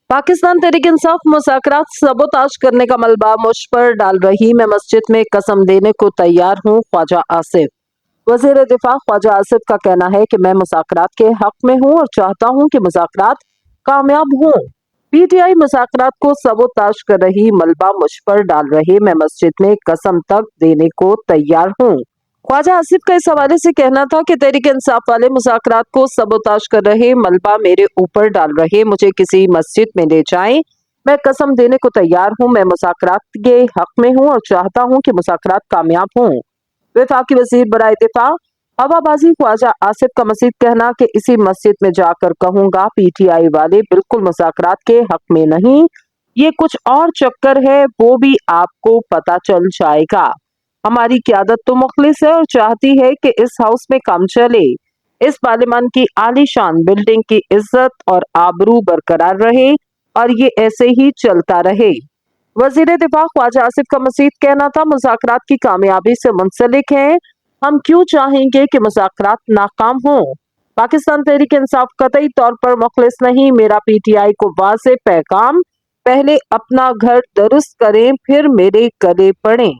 पाकिस्तान तहरीक इंसाफ मुज़ाकरात सबोताज करने का मलबा मुझ पर डाल रही, मैं मस्जिद में कसम देने को तैयार हूँ। ख्वाजा आसिफ। वज़ीर दिफा ख्वाजा आसिफ का कहना है कि मैं मुज़ाकरात के हक में हूँ और चाहता हूँ कि मुज़ाकरात कामयाब हों। पीटीआई मुज़ाकरात को सबोताज कर रही, मलबा मुझ पर डाल रही, मैं मस्जिद में कसम तक देने को तैयार हूँ। ख्वाजा आसिफ का इस हवाले से कहना था कि तहरीक इंसाफ वाले मुज़ाकरात को सबोताज कर रहे, मलबा मेरे ऊपर डाल रहे, मुझे किसी मस्जिद में ले जाएं, मैं कसम देने को तैयार हूं। मैं मुज़ाकरात के हक में हूं और चाहता हूं कि मुज़ाकरात कामयाब हों। वफाकी वज़ीर बराए दिफा हवाबाजी ख्वाजा आसिफ का मज़ीद कहना कि इसी मस्जिद में जाकर कहूंगा, पीटीआई वाले बिल्कुल मुज़ाकरात के हक में नहीं, ये कुछ और चक्कर है, वो भी आपको पता चल जाएगा। हमारी क़यादत तो मुखलिस है और चाहती है कि इस हाउस में काम चले, इस पार्लियामान की आलीशान बिल्डिंग की इज्जत और आबरू बरकरार रहे और ये ऐसे ही चलता रहे। वज़ीर दिफा ख्वाजा आसिफ का मज़ीद कहना था, मुज़ाकरात की कामयाबी से मुंसलिक हैं, हम क्यों चाहेंगे कि मुज़ाकरात नाकाम हों। पाकिस्तान तहरीक इंसाफ कतई तौर पर मुखलिस नहीं, मेरा पीटीआई को वाज़ेह पैगाम, पहले अपना घर दुरुस्त करें फिर मेरे गले पड़ें।